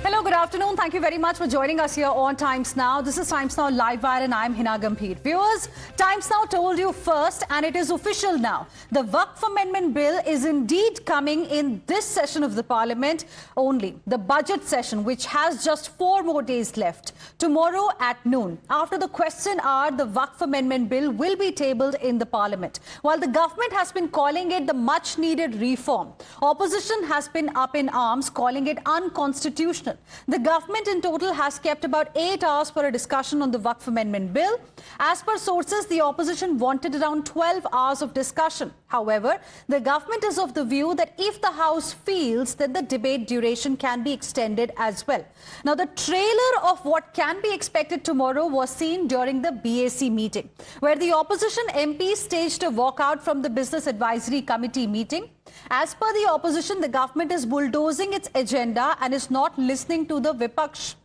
Hello, good afternoon. Thank you very much for joining us here on Times Now. This is Times Now Live Wire and I'm Hina Gambhir. Viewers, Times Now told you first and it is official now. The Waqf Amendment Bill is indeed coming in this session of the Parliament only. The budget session, which has just 4 more days left. Tomorrow at noon, after the question hour, the Waqf Amendment Bill will be tabled in the Parliament. While the government has been calling it the much needed reform, opposition has been up in arms calling it unconstitutional. The government in total has kept about 8 hours for a discussion on the Waqf Amendment Bill. As per sources, the opposition wanted around 12 hours of discussion. However, the government is of the view that if the House feels, then the debate duration can be extended as well. Now, the trailer of what can be expected tomorrow was seen during the BAC meeting, where the opposition MPs staged a walkout from the Business Advisory Committee meeting. As per the opposition, the government is bulldozing its agenda and is not listening to the Vipaksh,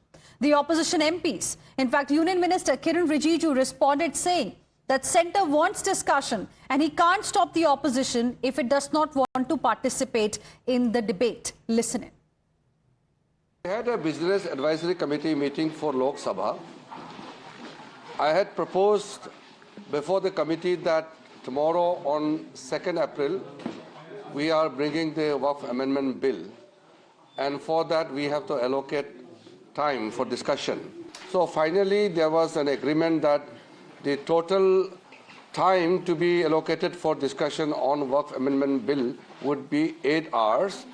the opposition MPs. In fact, Union Minister Kiran Rijiju responded saying that centre wants discussion and he can't stop the opposition if it does not want to participate in the debate. Listen in. We had a Business Advisory Committee meeting for Lok Sabha. I had proposed before the committee that tomorrow on 2nd April, we are bringing the Waqf Amendment Bill, and for that we have to allocate time for discussion. So finally there was an agreement that the total time to be allocated for discussion on Waqf Amendment Bill would be 8 hours,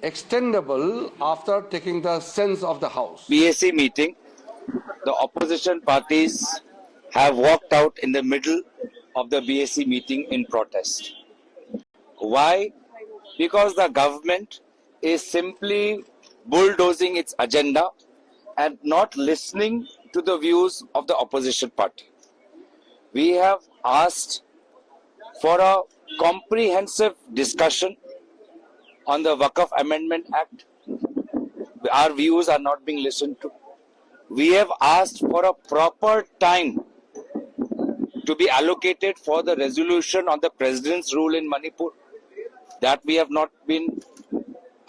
extendable after taking the sense of the House. BAC meeting, the opposition parties have walked out in the middle of the BAC meeting in protest. Why? Because the government is simply bulldozing its agenda and not listening to the views of the opposition party. We have asked for a comprehensive discussion on the Waqf Amendment Act. Our views are not being listened to. We have asked for a proper time to be allocated for the resolution on the President's rule in Manipur. That we have not been,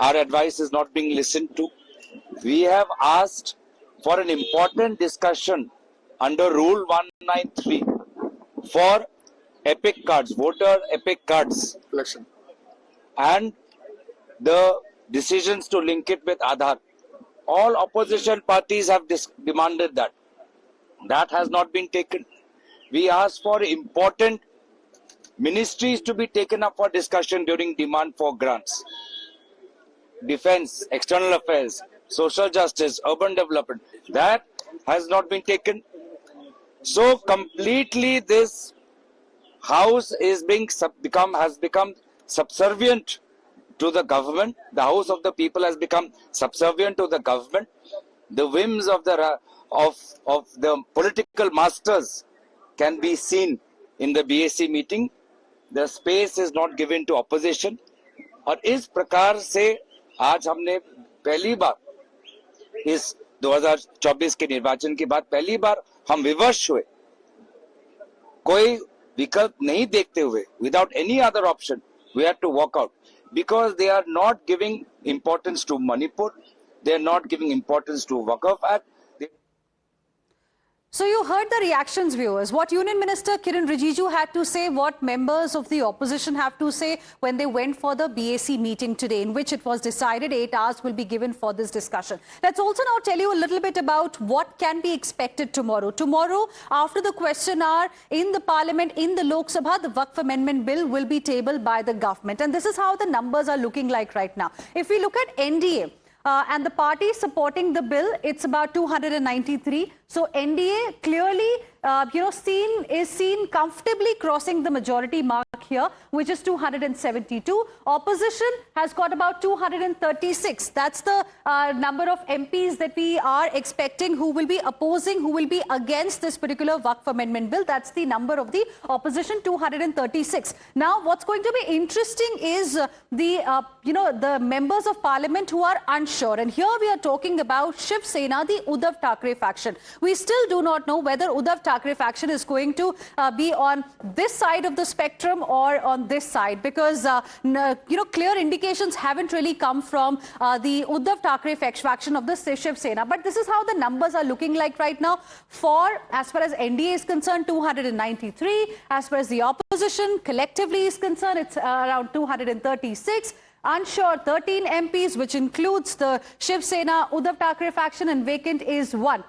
our advice is not being listened to. We have asked for an important discussion under Rule 193 for epic cards, voter epic cards collection, and the decisions to link it with Aadhaar. All opposition parties have demanded that. That has not been taken. We asked for important ministries to be taken up for discussion during demand for grants. Defense, external affairs, social justice, urban development, that has not been taken. So completely this house is has become subservient to the government. The house of the people has become subservient to the government. The whims of the political masters can be seen in the BAC meeting. The space is not given to opposition. और इस प्रकार से आज हमने पहली बार इस 2024 के निर्वाचन के बाद पहली बार हम विवश हुए, कोई विकल्प नहीं देखते हुए, without any other option, we had to walk out because they are not giving importance to Manipur, they are not giving importance to Waqf Act. So you heard the reactions, viewers. What Union Minister Kiran Rijiju had to say, what members of the opposition have to say when they went for the BAC meeting today, in which it was decided 8 hours will be given for this discussion. Let's also now tell you a little bit about what can be expected tomorrow. Tomorrow, after the question hour in the Parliament, in the Lok Sabha, the Waqf Amendment Bill will be tabled by the government. And this is how the numbers are looking like right now. If we look at NDA, and the party supporting the bill, it's about 293. So NDA clearly, is seen comfortably crossing the majority mark here, which is 272. Opposition has got about 236. That's the number of MPs that we are expecting who will be opposing, who will be against this particular Waqf Amendment Bill. That's the number of the opposition, 236. Now, what's going to be interesting is the members of Parliament who are unsure. And here we are talking about Shiv Sena, the Uddhav Thackeray faction. We still do not know whether Uddhav Thackeray faction is going to be on this side of the spectrum or on this side, because clear indications haven't really come from the Uddhav Thackeray faction of the Shiv Sena. But this is how the numbers are looking like right now. For, as far as NDA is concerned, 293. As far as the opposition collectively is concerned, it's around 236. Unsure 13 MPs, which includes the Shiv Sena, Uddhav Thackeray faction, and vacant is 1.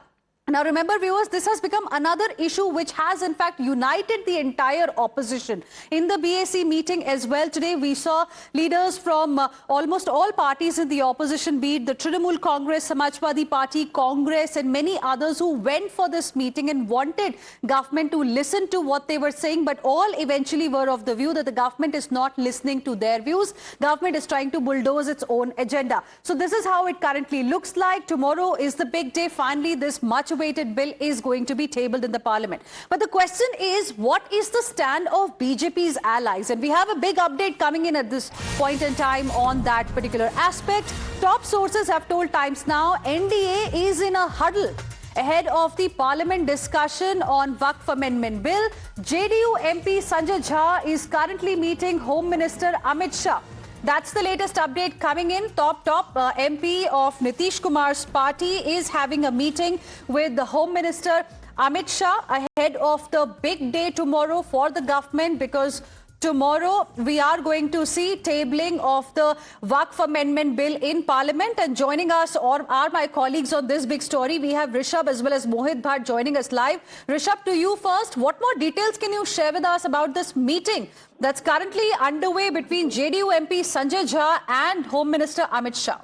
Now, remember, viewers, this has become another issue which has, in fact, united the entire opposition. In the BAC meeting as well today, we saw leaders from almost all parties in the opposition, be it the Trinamool Congress, Samajwadi Party, Congress, and many others who went for this meeting and wanted government to listen to what they were saying, but all eventually were of the view that the government is not listening to their views. Government is trying to bulldoze its own agenda. So this is how it currently looks like. Tomorrow is the big day. Finally, this much awaited bill is going to be tabled in the parliament. But the question is, what is the stand of BJP's allies? And we have a big update coming in at this point in time on that particular aspect. Top sources have told Times Now NDA is in a huddle ahead of the parliament discussion on Waqf Amendment Bill. JDU MP Sanjay Jha is currently meeting Home Minister Amit Shah. That's the latest update coming in. Top MP of Nitish Kumar's party is having a meeting with the Home Minister Amit Shah ahead of the big day tomorrow for the government, because tomorrow we are going to see tabling of the Waqf Amendment Bill in Parliament. And joining us are my colleagues on this big story. We have Rishabh as well as Mohit Bhatt joining us live. Rishabh, to you first. What more details can you share with us about this meeting that's currently underway between JDU MP Sanjay Jha and Home Minister Amit Shah?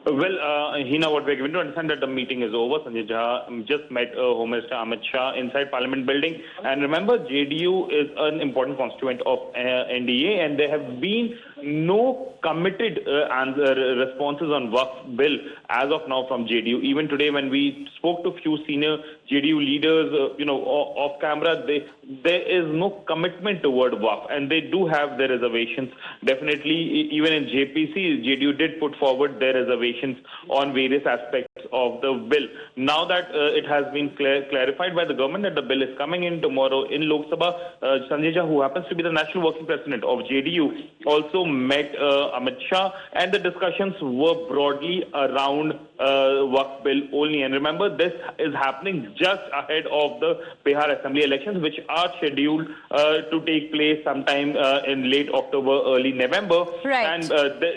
Well, Hina, what we're given to understand that the meeting is over. Sanjay Jha just met Home Minister Amit Shah inside Parliament building. And remember, JDU is an important constituent of NDA, and there have been no committed responses on Waqf bill as of now from JDU. Even today, when we spoke to few senior JDU leaders, off camera, there is no commitment toward Waqf, and they do have their reservations. Definitely, even in JPC, JDU did put forward their reservations on various aspects of the bill. Now that it has been clarified by the government that the bill is coming in tomorrow in Lok Sabha, Sanjay Jha, who happens to be the national working president of JDU, also met Amit Shah, and the discussions were broadly around Waqf bill only. And remember, this is happening just ahead of the Bihar Assembly elections, which are scheduled to take place sometime in late October, early November. Right. And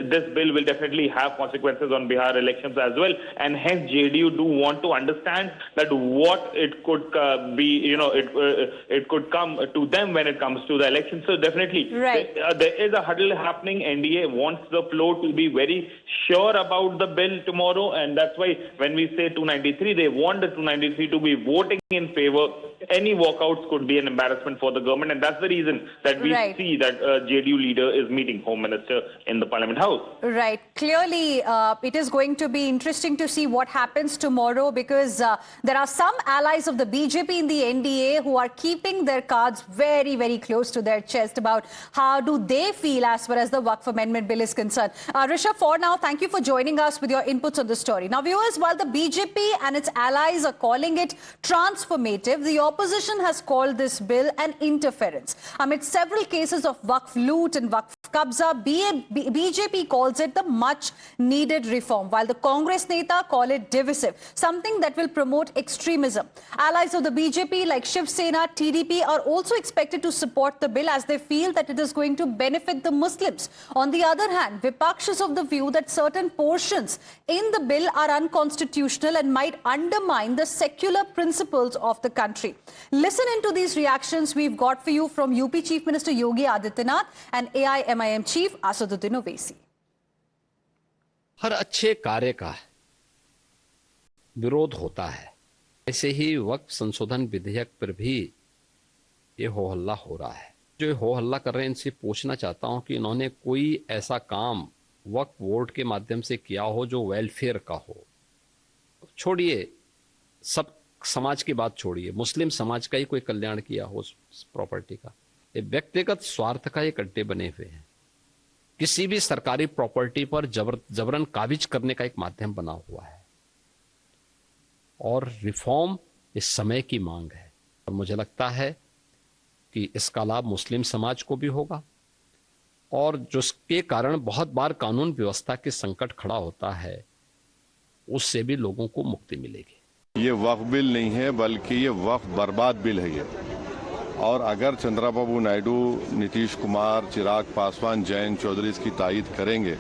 this bill will definitely have consequences on Bihar elections as well. And hence, JDU do want to understand that what it could be, it could come to them when it comes to the election. So definitely, right, there is a huddle happening. NDA wants the floor to be very sure about the bill tomorrow, and that's why when we say 293, they want the 293 to be voting in favor. Any walkouts could be an embarrassment for the government, and that's the reason that we see that JDU leader is meeting Home Minister in the Parliament House. Right. Clearly, it is going to be interesting to see what happens tomorrow, because there are some allies of the BJP in the NDA who are keeping their cards very, very close to their chest about how do they feel as far as the Waqf Amendment Bill is concerned. Rishabh, for now, thank you for joining us with your inputs on the story. Now, viewers, while the BJP and its allies are calling it transformative, the opposition has called this bill an interference. Amid several cases of Waqf loot and Waqf Kabza, BJP calls it the much needed reform, while the Congress Neta call it divisive, something that will promote extremism. Allies of the BJP like Shiv Sena, TDP are also expected to support the bill, as they feel that it is going to benefit the Muslims. On the other hand, Vipaksh is of the view that certain portions in the bill are unconstitutional and might undermine the secular principles of the country. Listen into these reactions we've got for you from UP Chief Minister Yogi Adityanath and AIMIM Chief Asaduddin Owaisi. हर अच्छे कार्य का विरोध होता है। ऐसे ही वक्फ संशोधन विधेयक पर भी ये हो हल्ला हो रहा है। जो हो हल्ला कर रहे हैं, इनसे पूछना चाहता हूं कि इन्होंने कोई ऐसा काम वक्फ बोर्ड के माध्यम से किया हो जो वेलफेयर का हो। छोड़िए, सब समाज की बात छोड़िए, मुस्लिम समाज का ही कोई कल्याण किया हो उस प्रॉपर्टी का। ये व्यक्तिगत स्वार्थ का एक अड्डे बने हुए हैं। किसी भी सरकारी प्रॉपर्टी पर जबरन काबिज करने का एक माध्यम बना हुआ है। और रिफॉर्म इस समय की मांग है। और मुझे लगता है कि इसका लाभ मुस्लिम समाज को भी होगा और जिसके कारण बहुत बार कानून व्यवस्था के संकट खड़ा होता है उससे भी लोगों को मुक्ति मिलेगी। ये वक्फ बिल नहीं है बल्कि ये वक्फ बर्बाद बिल है ये। और अगर चंद्रबाबू नायडू, नीतीश कुमार, चिराग पासवान, जयंत चौधरी इसकी तायीद करेंगे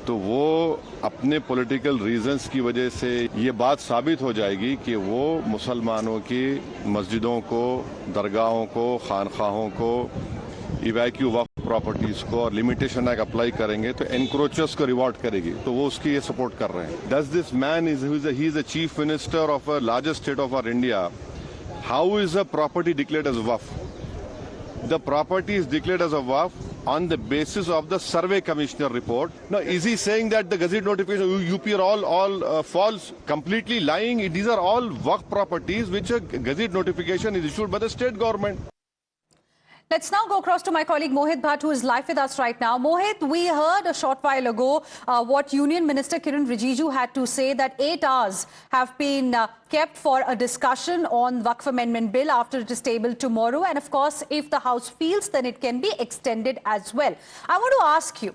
तो वो अपने पॉलिटिकल रीजंस की वजह से ये बात साबित हो जाएगी कि वो मुसलमानों की मस्जिदों को, दरगाहों को, खानखाहों को, इवैक्यू वक्फ प्रॉपर्टीज को और लिमिटेशन एक्ट अप्लाई करेंगे तो एनक्रोचर्स को रिवॉर्ड करेगी, तो वो उसकी ये सपोर्ट कर रहे हैं। Does this man he is a chief minister of a largest state of our India. How is a property declared as waqf? The property is declared as a waqf on the basis of the survey commissioner report. Now, is he saying that the gazette notification UP are all false, completely lying? These are all waqf properties which a gazette notification is issued by the state government. Let's now go across to my colleague Mohit Bhatt, who is live with us right now. Mohit, we heard a short while ago what Union Minister Kiren Rijiju had to say, that 8 hours have been kept for a discussion on Waqf Amendment Bill after it is tabled tomorrow. And of course, if the House feels, then it can be extended as well. I want to ask you,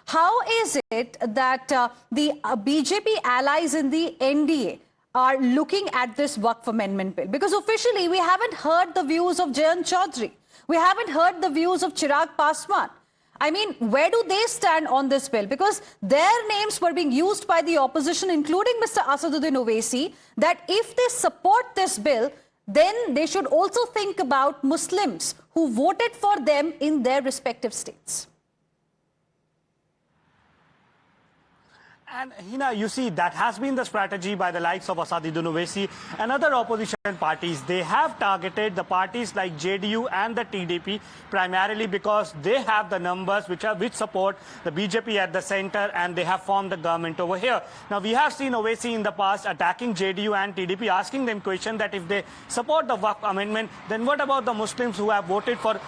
how is it that the BJP allies in the NDA are looking at this Waqf Amendment Bill? Because officially, we haven't heard the views of Jayant Chaudhary. We haven't heard the views of Chirag Paswan. I mean, where do they stand on this bill? Because their names were being used by the opposition, including Mr. Asaduddin Owaisi, that if they support this bill, then they should also think about Muslims who voted for them in their respective states. And Hina, you see, that has been the strategy by the likes of Asaduddin Owaisi and other opposition parties. They have targeted the parties like JDU and the TDP primarily because they have the numbers which support the BJP at the center, and they have formed the government over here. Now, we have seen Owaisi in the past attacking JDU and TDP, asking them question that if they support the Waqf amendment, then what about the Muslims who have voted for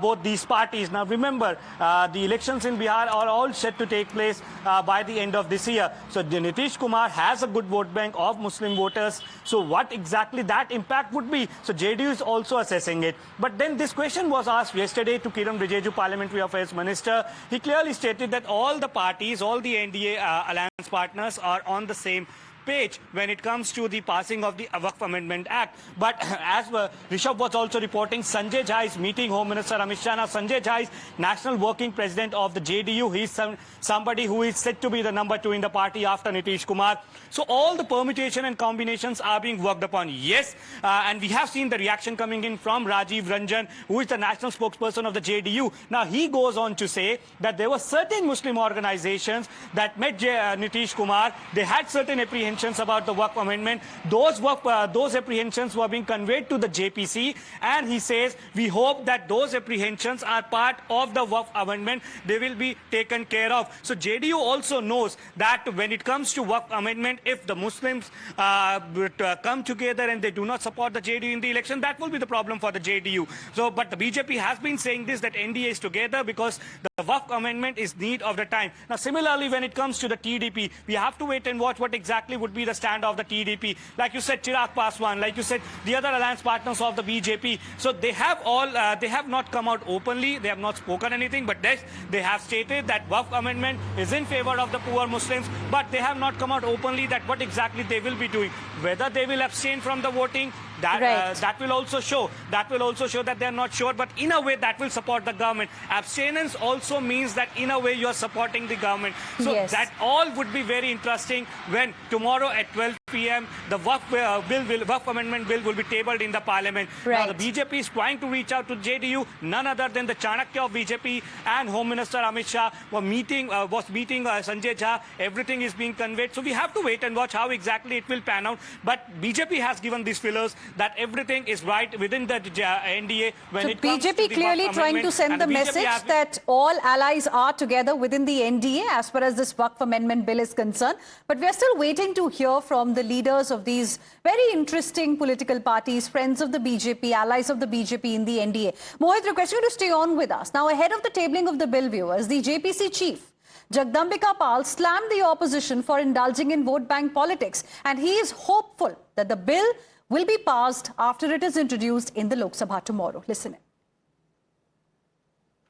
both these parties? Now, remember, the elections in Bihar are all set to take place by the end of this year. So Nitish Kumar has a good vote bank of Muslim voters. So what exactly that impact would be? So JDU is also assessing it. But then this question was asked yesterday to Kiren Rijiju, Parliamentary Affairs Minister. He clearly stated that all the parties, all the NDA alliance partners are on the same page when it comes to the passing of the Waqf Amendment Act. But as Rishabh was also reporting, Sanjay Jha is meeting Home Minister Amit Shah. Now, Sanjay Jha is National Working President of the JDU. He is somebody who is said to be the number 2 in the party after Nitish Kumar. So all the permutation and combinations are being worked upon. Yes, and we have seen the reaction coming in from Rajiv Ranjan, who is the national spokesperson of the JDU. Now, he goes on to say that there were certain Muslim organizations that met Nitish Kumar. They had certain apprehensions about the Waqf amendment. Those apprehensions were being conveyed to the JPC, and he says we hope that those apprehensions are part of the Waqf amendment. They will be taken care of. So JDU also knows that when it comes to Waqf amendment, if the Muslims come together and they do not support the JDU in the election, that will be the problem for the JDU. So, but the BJP has been saying this, that NDA is together because the Waqf amendment is need of the time. Now, similarly, when it comes to the TDP, we have to wait and watch what exactly would be the stand of the TDP. Like you said, Chirag Paswan, like you said, the other alliance partners of the BJP. So they have all, they have not come out openly, they have not spoken anything, but they have stated that Waqf amendment is in favor of the poor Muslims, but they have not come out openly that what exactly they will be doing. Whether they will abstain from the voting, that will also show. That will also show that they are not sure, but in a way that will support the government. Abstinence also means that in a way you are supporting the government. So that all would be very interesting when tomorrow at 12 p.m. the Waqf Amendment Bill will be tabled in the Parliament. Now the BJP is trying to reach out to JDU. None other than the Chanakya of BJP and Home Minister Amit Shah was meeting Sanjay Jha. Everything is being conveyed. So we have to wait and watch how exactly it will pan out. But BJP has given these fillers that everything is right within the NDA when it comes to the BJP clearly trying to send the message that all allies are together within the NDA as far as this Waqf Amendment Bill is concerned. But we are still waiting to hear from the leaders of these very interesting political parties, friends of the BJP, allies of the BJP in the NDA. Mohit, request you to stay on with us. Now, ahead of the tabling of the bill, viewers, the JPC chief Jagdambika Pal slammed the opposition for indulging in vote bank politics, and he is hopeful that the bill will be passed after it is introduced in the Lok Sabha tomorrow. Listen in.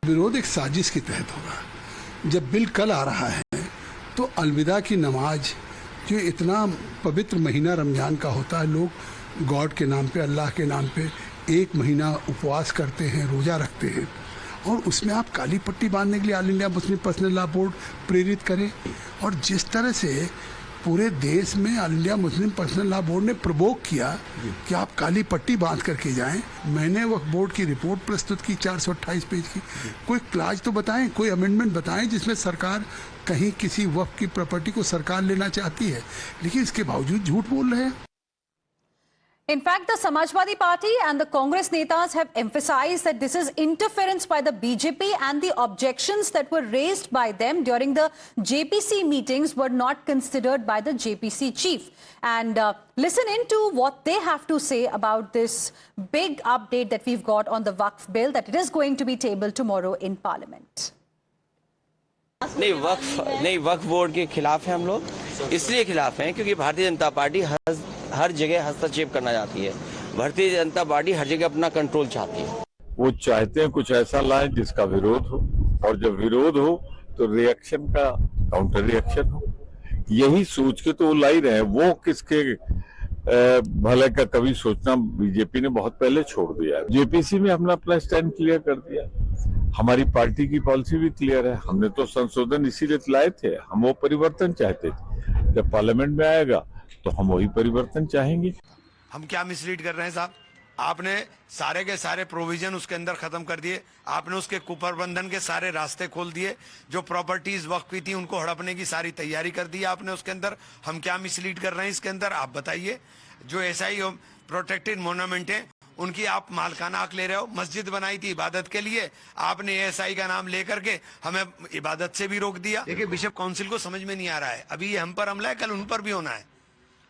विरोध एक साजिश के तहत होगा। जब bill कल आ रहा है तो अलविदा की नमाज, जो इतना पवित्र महीना रमजान का होता है, लोग गॉड के नाम पे, अल्लाह के नाम पे एक महीना उपवास करते हैं, रोज़ा रखते हैं, और उसमें आप काली पट्टी बांधने के लिए all India Muslim personal law board प्रेरित करें। और जिस तरह से पूरे देश में all India Muslim personal law board ने प्रवोक किया कि आप काली पट्टी बांध करके जाएं, मैंने वक्फ बोर्ड की रिपोर्ट प्रस्तुत की 428 पेज की। कोई क्लाज तो बताएं, कोई अमेंडमेंट बताएं जिसमें सरकार कहीं किसी वक्फ की प्रॉपर्टी को सरकार लेना चाहती है, लेकिन इसके बावजूद झूठ बोल रहे हैं। In fact, the Samajwadi Party and the Congress netas have emphasized that this is interference by the BJP, and the objections that were raised by them during the JPC meetings were not considered by the JPC chief. And listen in to what they have to say about this big update that we've got on the Waqf bill, that it is going to be tabled tomorrow in Parliament. नहीं, वक्फ board के खिलाफ हैं हम लोग। इसलिए खिलाफ हैं क्योंकि भारतीय जनता पार्टी हर जगह हस्तक्षेप करना चाहती है। भारतीय जनता पार्टी हर जगह अपना कंट्रोल चाहती है। वो चाहते हैं कुछ ऐसा लाएं जिसका विरोध हो, और जब विरोध हो तो रिएक्शन का काउंटर रिएक्शन हो। यही सोच के तो वो ला ही रहे हैं। वो किसके भले का कभी सोचना बीजेपी ने बहुत पहले छोड़ दिया है। जेपीसी में हमने अपना स्टैंड क्लियर कर दिया, हमारी पार्टी की पॉलिसी भी क्लियर है। हमने तो संशोधन इसीलिए लाए थे, हम वो परिवर्तन चाहते थे। जब पार्लियामेंट में आएगा तो हम वही परिवर्तन चाहेंगे। हम क्या मिसलीड कर रहे हैं साहब? आपने सारे के सारे प्रोविजन उसके अंदर खत्म कर दिए, आपने उसके कुप्रबंधन के सारे रास्ते खोल दिए, जो प्रॉपर्टीज वक्त की थी उनको हड़पने की सारी तैयारी कर दी आपने उसके अंदर। हम क्या मिसलीड कर रहे हैं इसके अंदर, आप बताइए। जो एसआई प्रोटेक्टेड मोन्यूमेंट है उनकी आप मालकाना हक ले रहे हो। मस्जिद बनाई थी इबादत के लिए, आपने एएसआई का नाम लेकर के हमें इबादत से भी रोक दिया। देखिए, बिशप काउंसिल को समझ में नहीं आ रहा है, अभी ये हम पर हमला है, कल उन पर भी होना है,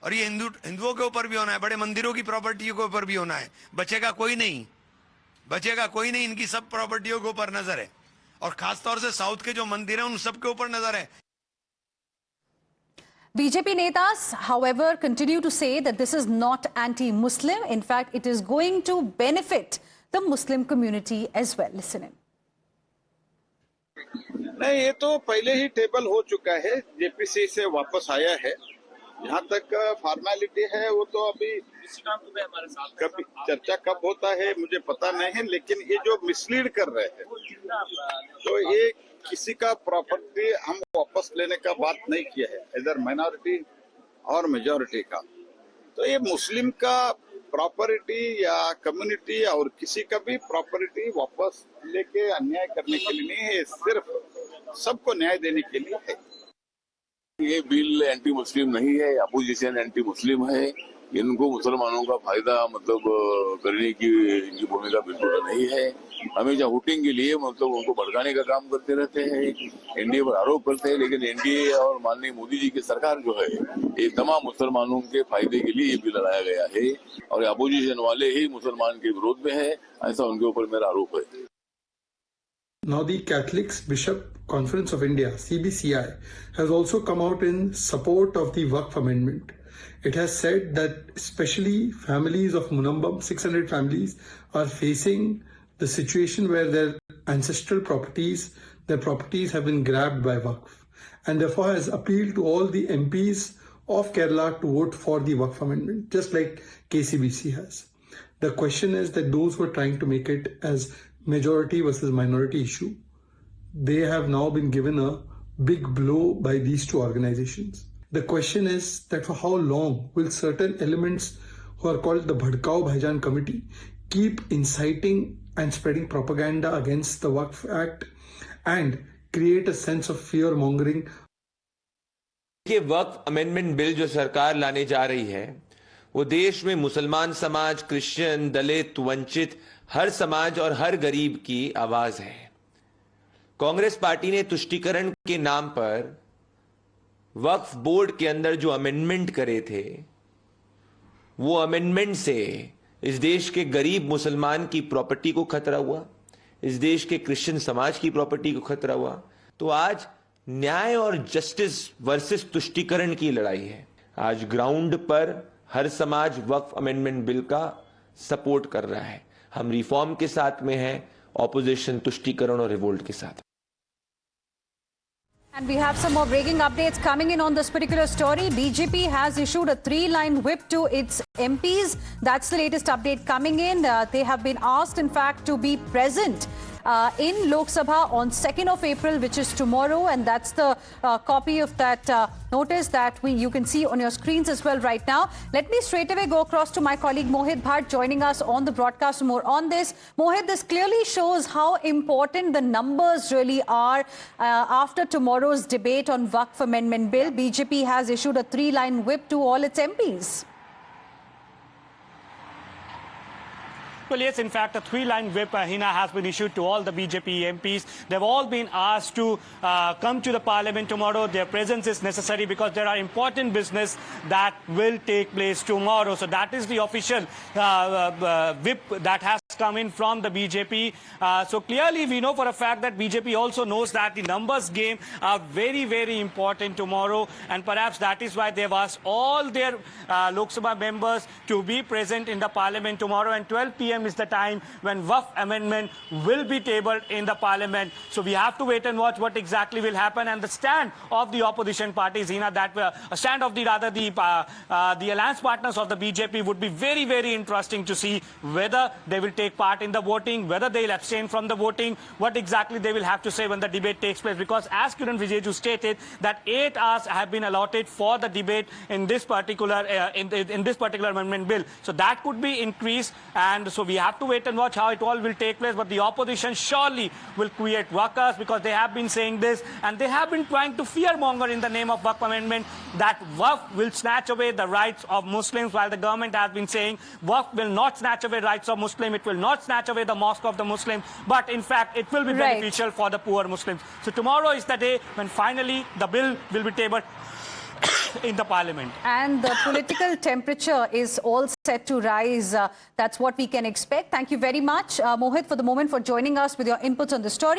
और ये हिंदुओं के ऊपर भी होना है, बड़े मंदिरों की प्रॉपर्टियों के ऊपर भी होना है। बचेगा कोई नहीं, बचेगा कोई नहीं। इनकी सब प्रॉपर्टियों के ऊपर नजर है, और खासतौर से साउथ के जो मंदिर हैं उन सब के ऊपर नजर है। BJP netas, however, continue to say that this is not anti-Muslim. In fact, it is going to benefit the Muslim community as well. Listen in. नहीं, ये तो पहले ही टेबल हो चुका है, जेपीसी से वापस आया है। यहाँ तक फॉर्मेलिटी है, वो तो अभी कभी चर्चा कब होता है मुझे पता नहीं है, लेकिन ये जो मिसलीड कर रहे हैं, तो ये किसी का प्रॉपर्टी हम वापस लेने का बात नहीं किया है, इधर माइनॉरिटी और मेजॉरिटी का। तो ये मुस्लिम का प्रॉपर्टी या कम्युनिटी और किसी का भी प्रॉपर्टी वापस लेके अन्याय करने के लिए नहीं है, सिर्फ सबको न्याय देने के लिए है। ये बिल एंटी मुस्लिम नहीं है, अपोजिशन एंटी मुस्लिम है। इनको मुसलमानों का फायदा करने की इनकी भूमिका बिल्कुल नहीं है। हमेशा वोटिंग के लिए उनको भड़काने का काम करते रहते हैं, एनडीए पर आरोप करते हैं, लेकिन एनडीए और माननीय मोदी जी की सरकार जो है, ये तमाम मुसलमानों के फायदे के लिए ये बिल लाया गया है, और अपोजिशन वाले ही मुसलमान के विरोध में है, ऐसा उनके ऊपर मेरा आरोप है। Now the Catholics Bishop Conference of India, CBCI, has also come out in support of the Waqf Amendment. It has said that especially families of Munambam, 600 families, are facing the situation where their ancestral properties, their properties have been grabbed by Waqf, and therefore has appealed to all the MPs of Kerala to vote for the Waqf Amendment, just like KCBC has. The question is that those who are trying to make it as majority versus minority issue, they have now been given a big blow by these two organizations. The question is that for how long will certain elements who are called the Bhadkao Bhaijan Committee keep inciting and spreading propaganda against the Waqf Act and create a sense of fear mongering? ये वक्फ amendment bill जो सरकार लाने जा रही है, वो देश में मुसलमान समाज, क्रिश्चियन, दलित, वंचित, हर समाज और हर गरीब की आवाज है। कांग्रेस पार्टी ने तुष्टीकरण के नाम पर वक्फ बोर्ड के अंदर जो अमेंडमेंट करे थे, वो अमेंडमेंट से इस देश के गरीब मुसलमान की प्रॉपर्टी को खतरा हुआ, इस देश के क्रिश्चियन समाज की प्रॉपर्टी को खतरा हुआ। तो आज न्याय और जस्टिस वर्सेस तुष्टीकरण की लड़ाई है। आज ग्राउंड पर हर समाज वक्फ अमेंडमेंट बिल का सपोर्ट कर रहा है। हम रिफॉर्म के साथ में हैं, ऑपोजिशन तुष्टीकरण और रिवोल्ट के साथ। And we have some more breaking updates coming in on this particular story. BJP has issued a 3-line whip to its MPs. That's the latest update coming in. They have been asked, in fact, to be present in Lok Sabha on 2nd of April, which is tomorrow. And that's the copy of that notice that you can see on your screens as well right now. Let me straight away go across to my colleague Mohit Bhatt joining us on the broadcast more on this. Mohit, this clearly shows how important the numbers really are after tomorrow's debate on Waqf Amendment Bill. BJP has issued a 3-line whip to all its MPs. Well, yes, in fact, a 3-line whip, Hina, has been issued to all the BJP MPs. They've all been asked to come to the parliament tomorrow. Their presence is necessary because there are important business that will take place tomorrow. So that is the official whip that has come in from the BJP. So clearly we know for a fact that BJP also knows that the numbers game are very, very important tomorrow. And perhaps that is why they've asked all their Lok Sabha members to be present in the parliament tomorrow. And 12 p.m. is the time when Waqf amendment will be tabled in the parliament. So we have to wait and watch what exactly will happen. And the stand of the opposition parties, Hina, that a stand of the alliance partners of the BJP would be very, very interesting to see whether they will take part in the voting, whether they will abstain from the voting, what exactly they will have to say when the debate takes place. Because as Kiran Vijayju stated, that 8 hours have been allotted for the debate in this particular in this particular amendment bill. So that could be increased, and so we have to wait and watch how it all will take place. But the opposition surely will create ruckus because they have been saying this, and they have been trying to fearmonger in the name of Waqf amendment that Waqf will snatch away the rights of Muslims, while the government has been saying Waqf will not snatch away rights of Muslims, it will not snatch away the mosque of the Muslims, but in fact it will be beneficial for the poor Muslims. So tomorrow is the day when finally the bill will be tabled in the parliament. And the political temperature is all set to rise. That's what we can expect. Thank you very much, Mohit, for the moment, for joining us with your inputs on the story.